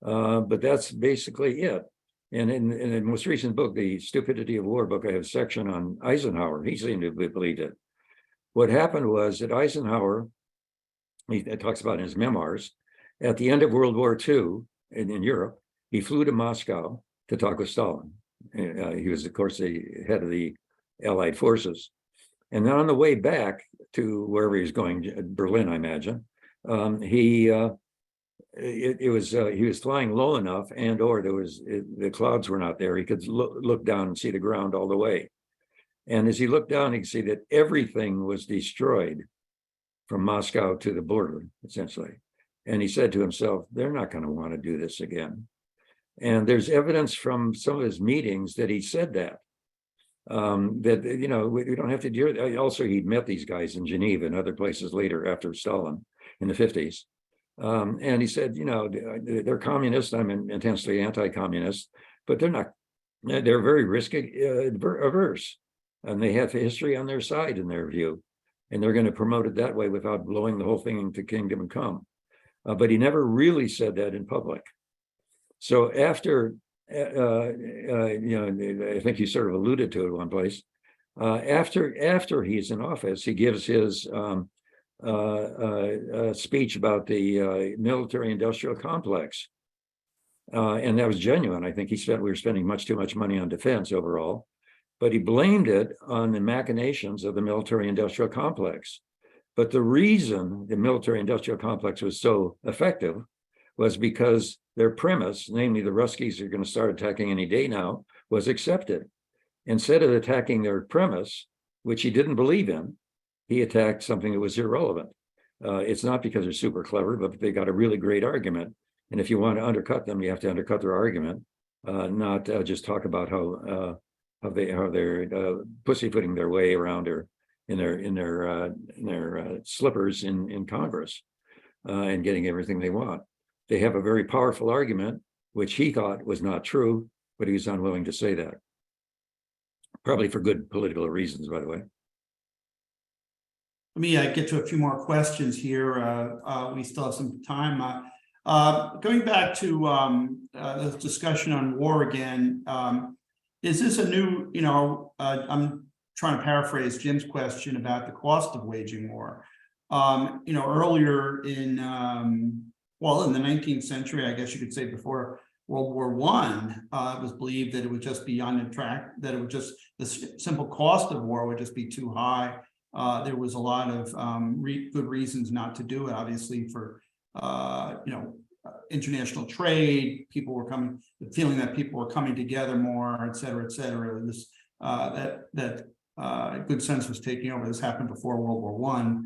But that's basically it. And in the most recent book, the Stupidity of War book, I have a section on Eisenhower. He seemed to have believed it. What happened was that Eisenhower, he talks about in his memoirs, at the end of World War II in Europe, he flew to Moscow to talk with Stalin. He was, of course, the head of the Allied forces. And then on the way back to wherever he was going, Berlin, I imagine, he was flying low enough, and/or the clouds were not there. He could look down and see the ground all the way. And as he looked down, he could see that everything was destroyed from Moscow to the border, essentially. And he said to himself, they're not going to want to do this again. And there's evidence from some of his meetings that he said that. We don't have to do it. Also, he'd met these guys in Geneva and other places later after Stalin in the 50s. And he said, they're communists. I'm intensely anti-communist, but they're not. They're very risk averse, and they have history on their side in their view, and they're going to promote it that way without blowing the whole thing into kingdom come. But he never really said that in public. So after, I think you sort of alluded to it one place. After he's in office, he gives his speech about the military-industrial complex, and that was genuine. I think we were spending much too much money on defense overall, but he blamed it on the machinations of the military-industrial complex. But the reason the military-industrial complex was so effective was because their premise, namely the Ruskies are going to start attacking any day now, was accepted. Instead of attacking their premise, which he didn't believe in, he attacked something that was irrelevant. It's not because they're super clever, but they got a really great argument. And if you want to undercut them, you have to undercut their argument, not just talk about how they're pussyfooting their way around or in their slippers in Congress and getting everything they want. They have a very powerful argument, which he thought was not true, but he was unwilling to say that. Probably for good political reasons, by the way. Let me get to a few more questions here. We still have some time. Going back to the discussion on war again, is this a new, I'm trying to paraphrase Jim's question about the cost of waging war. Earlier in, in the 19th century, I guess you could say before World War I, it was believed that it would just be unattractive, that it would just, the simple cost of war would just be too high. There was a lot of good reasons not to do it, obviously, for, international trade. People were coming, the feeling that people were coming together more, et cetera, et cetera. This, good sense was taking over. This happened before World War I.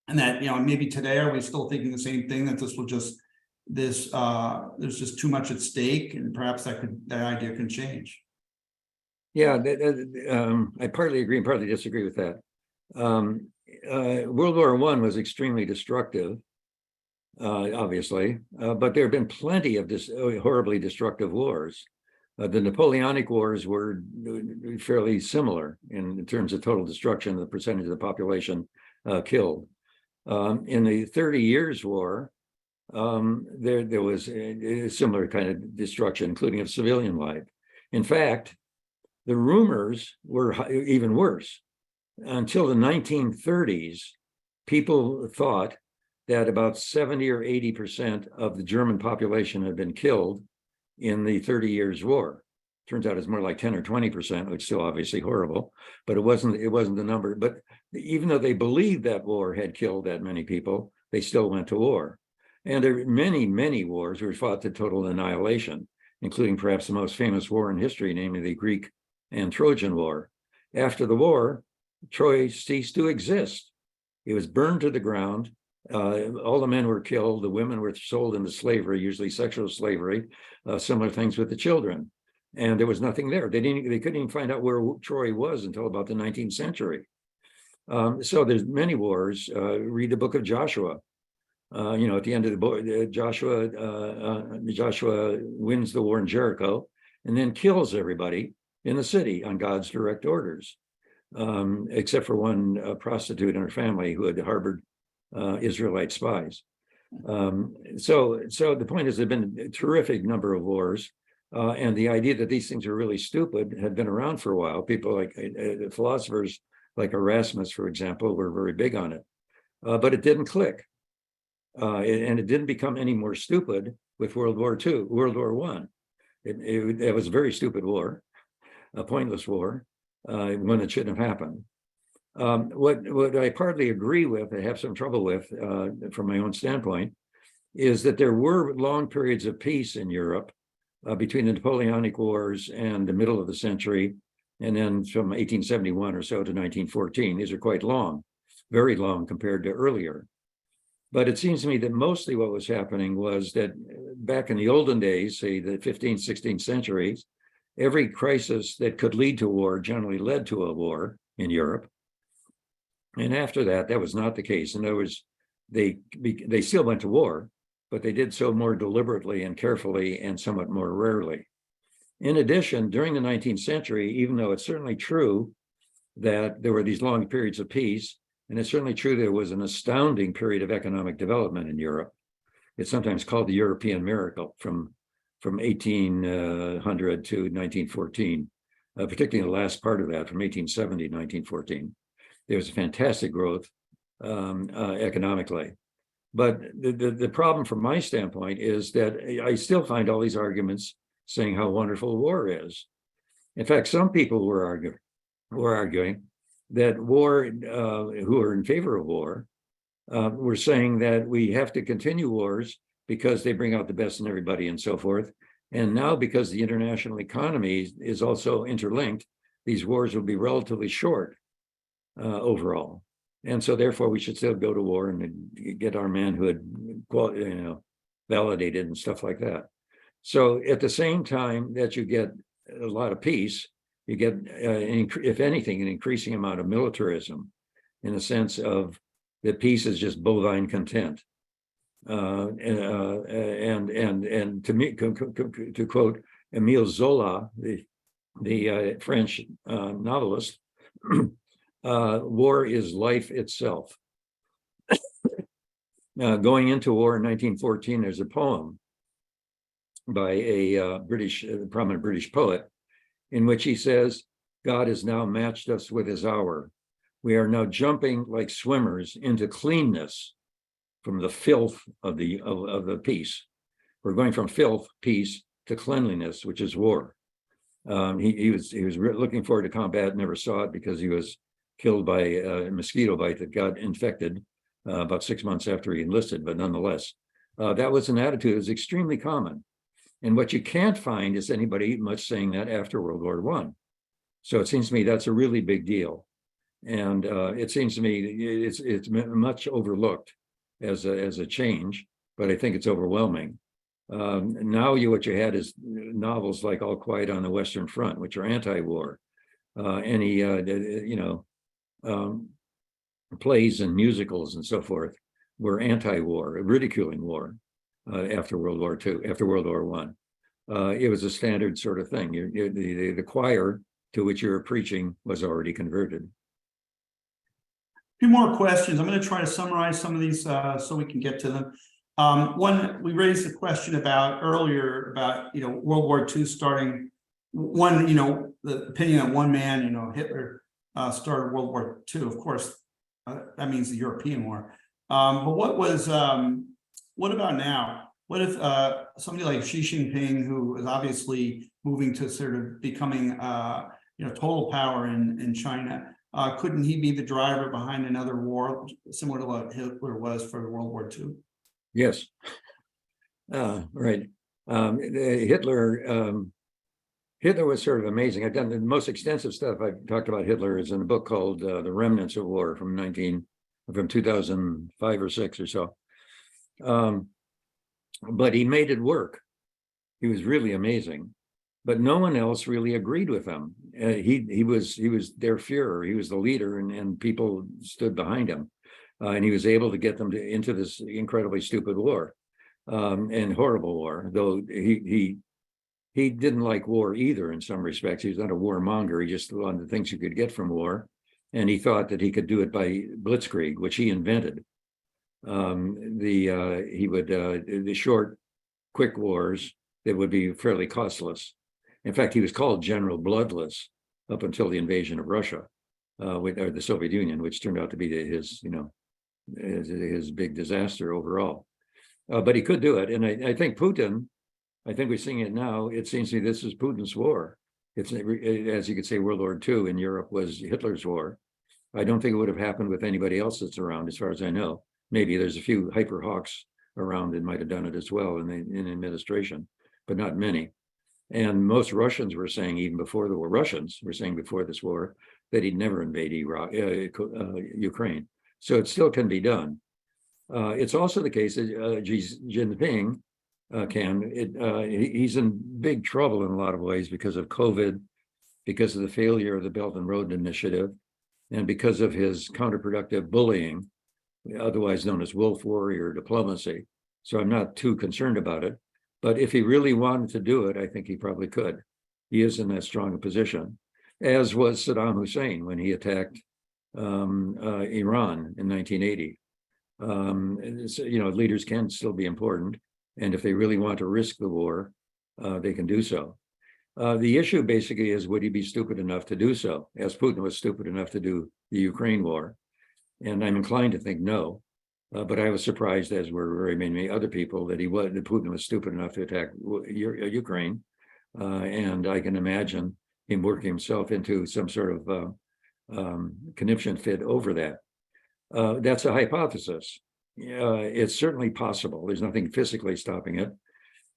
And that, maybe today, are we still thinking the same thing, that this will just, there's just too much at stake, and perhaps that idea can change? Yeah, I partly agree and partly disagree with that. World War I was extremely destructive, obviously, but there have been plenty of horribly destructive wars. The Napoleonic Wars were fairly similar in terms of total destruction, the percentage of the population killed. In the 30 Years' War, there was a similar kind of destruction, including of civilian life. In fact, the rumors were even worse. Until the 1930s, people thought that about 70 or 80% of the German population had been killed in the 30 Years' War. Turns out it's more like 10 or 20%, which is still obviously horrible, but it wasn't the number. But even though they believed that war had killed that many people, they still went to war. And there were many, many wars were fought to total annihilation, including perhaps the most famous war in history, namely the Greek and Trojan War. After the war, Troy ceased to exist. It was burned to the ground. All the men were killed. The women were sold into slavery, usually sexual slavery. Similar things with the children. And there was nothing there. They couldn't even find out where Troy was until about the 19th century. So there's many wars. Read the book of Joshua. At the end of the book, Joshua wins the war in Jericho and then kills everybody in the city on God's direct orders, except for one prostitute and her family who had harbored Israelite spies. So the point is, there have been a terrific number of wars, and the idea that these things are really stupid had been around for a while. People like philosophers like Erasmus, for example, were very big on it, but it didn't click. And it didn't become any more stupid with World War I. It was a very stupid war, a pointless war, when it shouldn't have happened. What I partly agree with, I have some trouble with, from my own standpoint, is that there were long periods of peace in Europe between the Napoleonic Wars and the middle of the century, and then from 1871 or so to 1914. These are quite long, very long compared to earlier. But it seems to me that mostly what was happening was that back in the olden days, say the 15th, 16th centuries, every crisis that could lead to war generally led to a war in Europe. And after that, that was not the case. In other words, they still went to war, but they did so more deliberately and carefully and somewhat more rarely. In addition, during the 19th century, even though it's certainly true that there were these long periods of peace, and it's certainly true there was an astounding period of economic development in Europe. It's sometimes called the European miracle from 1800 to 1914, particularly the last part of that, from 1870 to 1914. There was fantastic growth economically. But the problem from my standpoint is that I still find all these arguments saying how wonderful war is. In fact, some people were arguing that war, who are in favor of war, were saying that we have to continue wars because they bring out the best in everybody and so forth. And now, because the international economy is also interlinked, these wars will be relatively short overall. And so therefore we should still go to war and get our manhood, validated and stuff like that. So at the same time that you get a lot of peace, you get, if anything, an increasing amount of militarism, in the sense of that peace is just bovine content. And to me, to quote Émile Zola, the French novelist, war is life itself. Going into war in 1914, there's a poem by a prominent British poet, in which he says, "God has now matched us with his hour. We are now jumping like swimmers into cleanness from the filth of the peace. We're going from filth, peace, to cleanliness, which is war." He was looking forward to combat, never saw it because he was killed by a mosquito bite that got infected about 6 months after he enlisted. But nonetheless, that was an attitude that was extremely common. And what you can't find is anybody much saying that after World War I. So it seems to me that's a really big deal. And it seems to me it's much overlooked as a change, but I think it's overwhelming. Now what you had is novels like All Quiet on the Western Front, which are anti-war. Plays and musicals and so forth were anti-war, ridiculing war after World War II, after World War I. It was a standard sort of thing. The choir to which you were preaching was already converted. A few more questions. I'm going to try to summarize some of these so we can get to them. One, we raised a question earlier about World War II starting. One, the opinion that one man, Hitler, started World War II. Of course, that means the European War. But what about now? What if somebody like Xi Jinping, who is obviously moving to sort of becoming total power in China, couldn't he be the driver behind another war similar to what Hitler was for World War II? Yes, right. Hitler was sort of amazing. I've done the most extensive stuff I've talked about Hitler is in a book called The Remnants of War from 2005 or 6 or so. But he made it work. He was really amazing. But no one else really agreed with him. He was their Führer. He was the leader, and people stood behind him. And he was able to get them into this incredibly stupid war and horrible war. Though he didn't like war either in some respects. He was not a warmonger. He just wanted the things you could get from war. And he thought that he could do it by blitzkrieg, which he invented. The short, quick wars that would be fairly costless. In fact, he was called General Bloodless up until the invasion of Russia, or the Soviet Union, which turned out to be his big disaster overall. But he could do it. And I think Putin, I think we're seeing it now. It seems to me this is Putin's war. It's, as you could say, World War II in Europe was Hitler's war. I don't think it would have happened with anybody else that's around, as far as I know. Maybe there's a few hyper hawks around that might have done it as well in administration, but not many. And most Russians were saying, even before the war, Russians were saying before this war, that he'd never invade Ukraine. So it still can be done. It's also the case that Xi Jinping he's in big trouble in a lot of ways because of COVID, because of the failure of the Belt and Road Initiative, and because of his counterproductive bullying, otherwise known as wolf warrior diplomacy. So I'm not too concerned about it. But if he really wanted to do it, I think he probably could. He is in that strong a position, as was Saddam Hussein when he attacked Iran in 1980. Leaders can still be important. And if they really want to risk the war, they can do so. The issue basically is, would he be stupid enough to do so, as Putin was stupid enough to do the Ukraine war? And I'm inclined to think no. But I was surprised, as were very many other people, that Putin was stupid enough to attack Ukraine. And I can imagine him working himself into some sort of conniption fit over that. That's a hypothesis. It's certainly possible. There's nothing physically stopping it.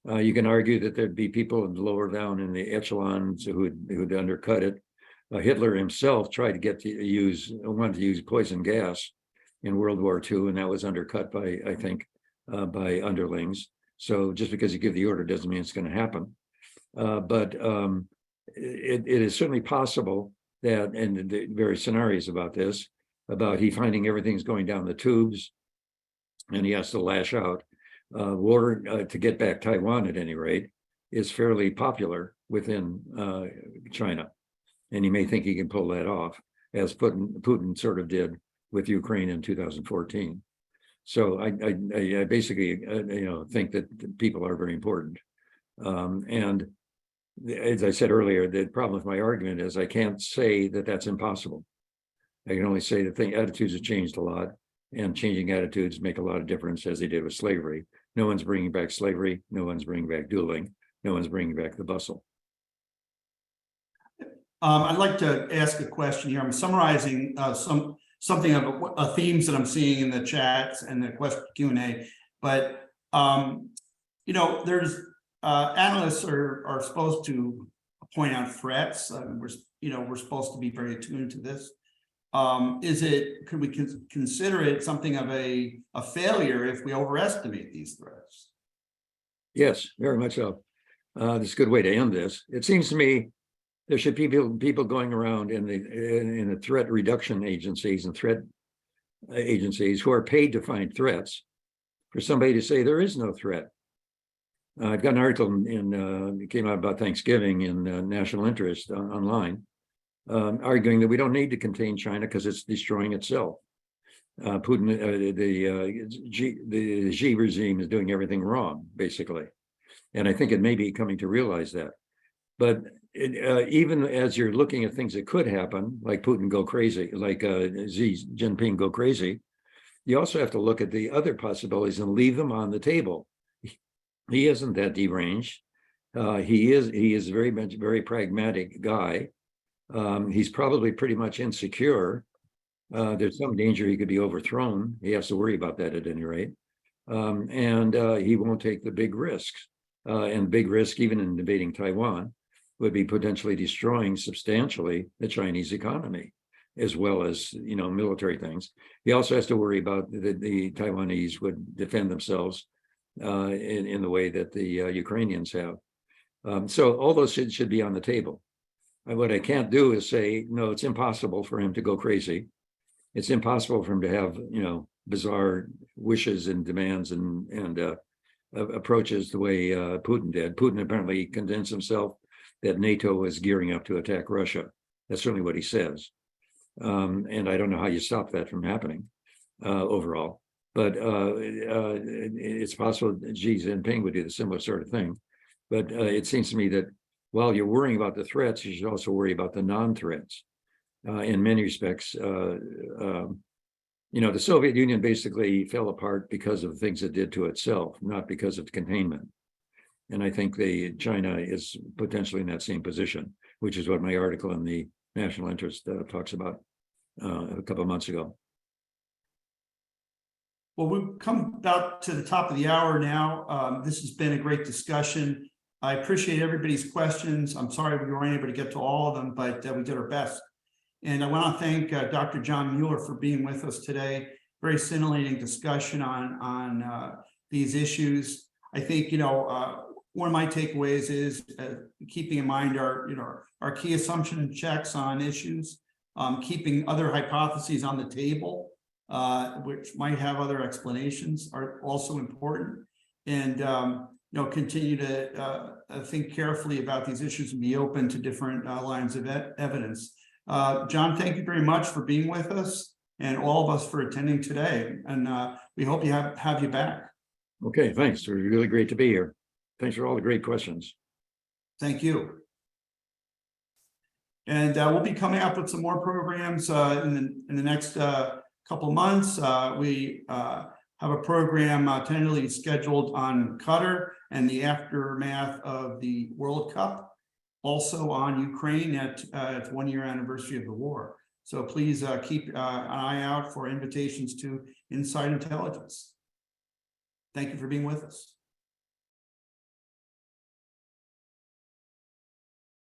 You can argue that there'd be people lower down in the echelons who'd undercut it. Hitler himself tried to wanted to use poison gas in World War II, and that was undercut by, I think, by underlings. So just because you give the order doesn't mean it's going to happen. But it is certainly possible that, and the various scenarios about this, about he finding everything's going down the tubes and he has to lash out. War to get back Taiwan, at any rate, is fairly popular within China. And he may think he can pull that off, as Putin sort of did with Ukraine in 2014. So I basically, think that people are very important. And as I said earlier, the problem with my argument is I can't say that that's impossible. I can only say that attitudes have changed a lot, and changing attitudes make a lot of difference, as they did with slavery. No one's bringing back slavery. No one's bringing back dueling. No one's bringing back the bustle. I'd like to ask a question here. I'm summarizing something of themes that I'm seeing in the chats and the question Q&A. But there's analysts are supposed to point out threats. We're supposed to be very attuned to this. Could we consider it something of a failure if we overestimate these threats? Yes, very much so. This is a good way to end this. It seems to me there should be people going around in the threat reduction agencies and threat agencies who are paid to find threats, for somebody to say there is no threat. I've got an article it came out about Thanksgiving in National Interest online, arguing that we don't need to contain China because it's destroying itself. Putin, the Xi regime is doing everything wrong, basically. And I think it may be coming to realize that. But even as you're looking at things that could happen, like Putin go crazy, like Xi Jinping go crazy, you also have to look at the other possibilities and leave them on the table. He isn't that deranged. He is very pragmatic guy. He's probably pretty much insecure. There's some danger he could be overthrown. He has to worry about that at any rate. And he won't take the big risks. And big risk, even in invading Taiwan, would be potentially destroying substantially the Chinese economy, as well as military things. He also has to worry about the Taiwanese would defend themselves in the way that the Ukrainians have. So all those should be on the table. And what I can't do is say, no, it's impossible for him to go crazy. It's impossible for him to have, bizarre wishes and demands and approaches the way Putin did. Putin apparently convinced himself that NATO was gearing up to attack Russia. That's certainly what he says. And I don't know how you stop that from happening overall. But it's possible that Xi Jinping would do the similar sort of thing. But it seems to me that while you're worrying about the threats, you should also worry about the non-threats. In many respects, the Soviet Union basically fell apart because of things it did to itself, not because of containment. And I think China is potentially in that same position, which is what my article in the National Interest talks about a couple of months ago. Well, we've come about to the top of the hour now. This has been a great discussion. I appreciate everybody's questions. I'm sorry we weren't able to get to all of them, but we did our best. And I want to thank Dr. John Mueller for being with us today. Very scintillating discussion on these issues. I think, one of my takeaways is keeping in mind our key assumption checks on issues, keeping other hypotheses on the table, which might have other explanations, are also important. And continue to think carefully about these issues and be open to different lines of evidence. John, thank you very much for being with us, and all of us for attending today. And we hope you have you back. Okay, thanks. It was really great to be here. Thanks for all the great questions. Thank you. And we'll be coming up with some more programs in the next couple months. We have a program tentatively scheduled on Qatar and the aftermath of the World Cup, also on Ukraine at its 1-year anniversary of the war. So please keep an eye out for invitations to Inside Intelligence. Thank you for being with us.